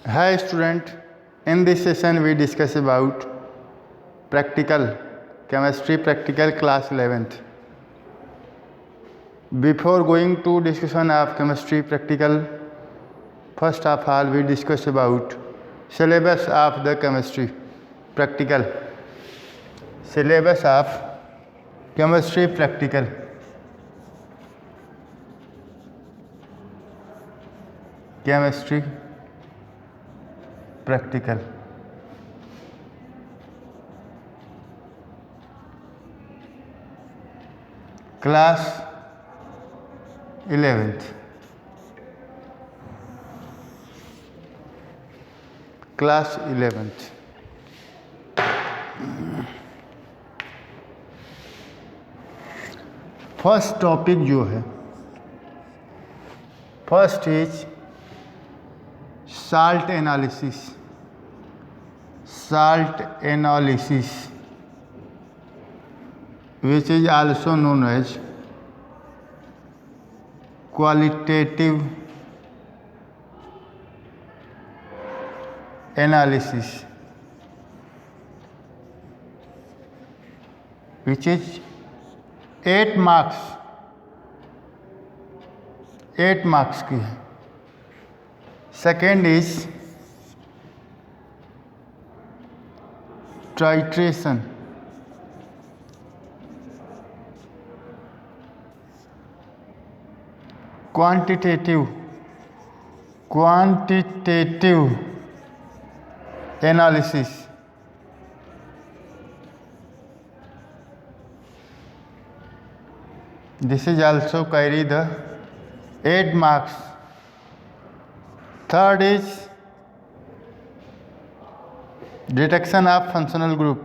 Hi student, in this session we discuss about practical chemistry practical class 11th. Before going to discussion of chemistry practical, first of all we discuss about syllabus of the chemistry practical. Syllabus of chemistry practical. Chemistry practical. Class 11th. Class 11th. First topic जो है first is salt analysis. Salt analysis, which is also known as qualitative analysis, which is 8 marks की है. Second is titration, quantitative analysis, this is also carry the 8 marks. Third is detection of functional group,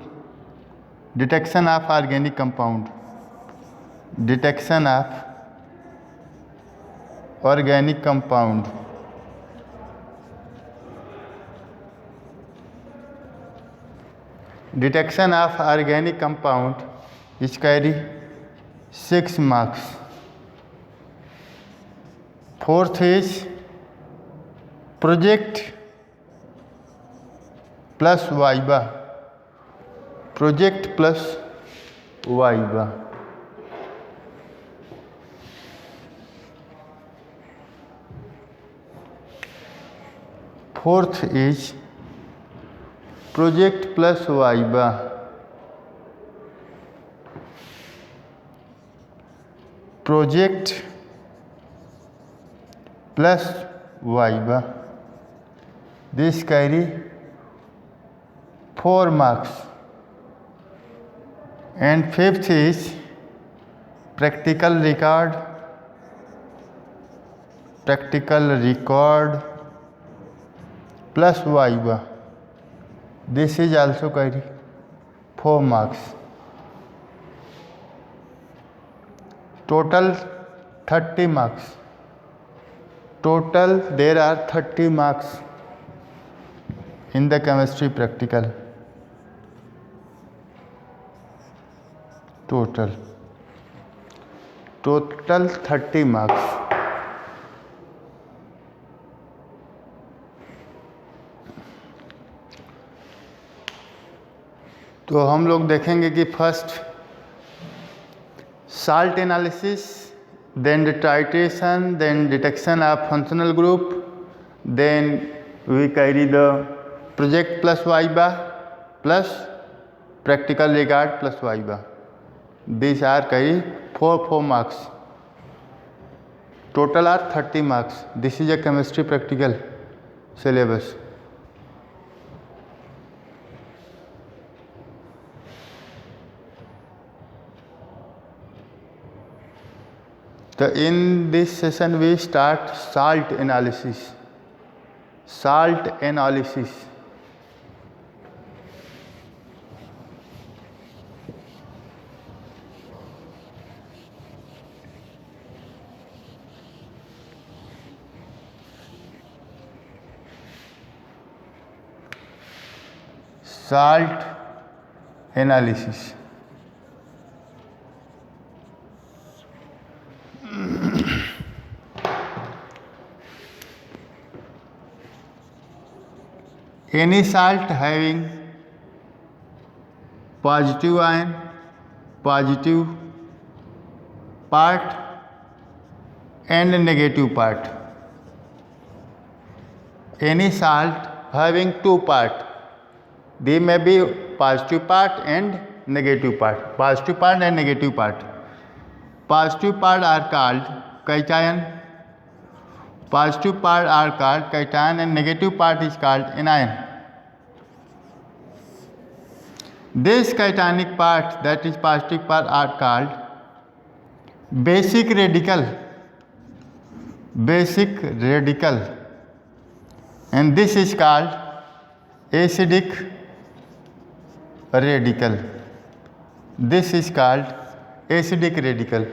detection of organic compound, detection of organic compound. Detection of organic compound is carry 6 marks. Fourth is project plus viva, project plus viva. Fourth is project plus viva. Project plus viva. This carry 4 marks. And fifth is practical record plus viva. This is also carry 4 marks. Total 30 marks. Total there are 30 marks in the chemistry practical. Total 30 marks. तो हम लोग देखेंगे कि first salt analysis, then the titration, then detection of functional group, then we carry the project plus viva plus practical regard plus viva. These are carry 4 marks. Total are 30 marks. This is a chemistry practical syllabus. So in this session we start salt analysis. Salt analysis. Salt analysis. any salt having positive ion, positive part and negative part. Any salt having two parts, they may be positive part and negative part. Positive part and negative part. Positive part are called cation. Positive part are called cation and negative part is called anion. This cationic part, that is positive part, are called basic radical. Basic radical. And this is called acidic radical. This is called acidic radical.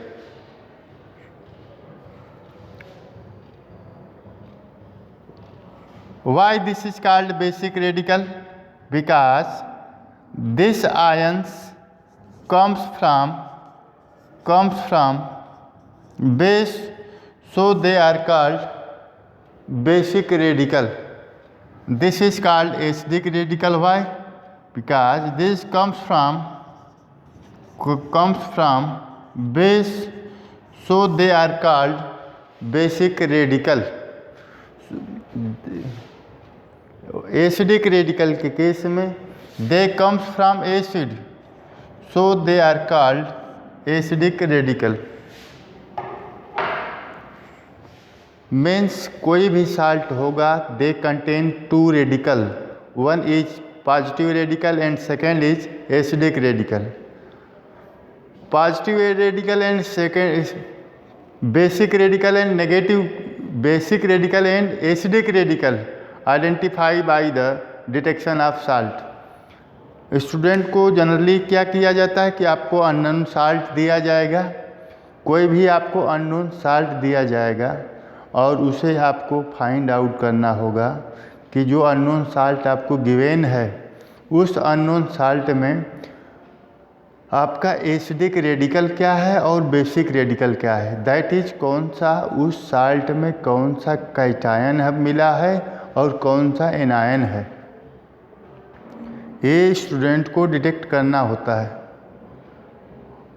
Why this is called basic radical? Because these ions comes from base, so they are called basic radical. This is called acidic radical. Why? Because this comes from base, so they are called basic radical. Acidic radical के case में they comes from acid, so they are called acidic radical. Means कोई भी salt होगा they contain two radical, one is positive radical and second is acidic radical. Positive radical and second is basic radical and negative, basic radical and acidic radical identify by the detection of salt. Student को generally क्या किया जाता है कि आपको unknown salt दिया जाएगा, कोई भी आपको अननोन साल्ट दिया जाएगा और उसे आपको फाइंड आउट करना होगा कि जो अननोन साल्ट आपको गिवेन है उस अननोन साल्ट में आपका एसिडिक रेडिकल क्या है और बेसिक रेडिकल क्या है। दैट इज कौन सा उस साल्ट में कौन सा कैटायन मिला है और कौन सा एनायन है, ये स्टूडेंट को डिटेक्ट करना होता है।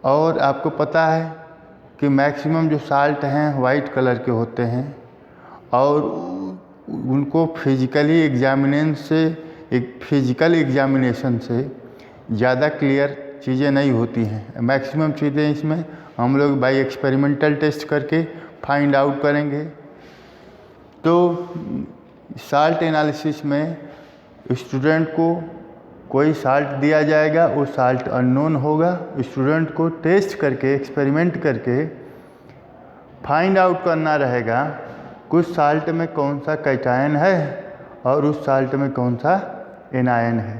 और आपको पता है कि मैक्सिमम जो साल्ट हैं वाइट कलर के होते हैं और उनको फिजिकल एग्जामिनेशन से ज़्यादा क्लियर चीज़ें नहीं होती हैं। मैक्सिमम चीज़ें इसमें हम लोग बाय एक्सपेरिमेंटल टेस्ट करके फाइंड आउट करेंगे। तो साल्ट एनालिसिस में स्टूडेंट को कोई साल्ट दिया जाएगा, वो साल्ट अननोन होगा, स्टूडेंट को टेस्ट करके एक्सपेरिमेंट करके फाइंड आउट करना रहेगा कुछ साल्ट में कौन सा कैटायन है और उस साल्ट में कौन सा एनायन है।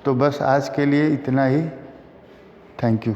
तो बस आज के लिए इतना ही। Thank you.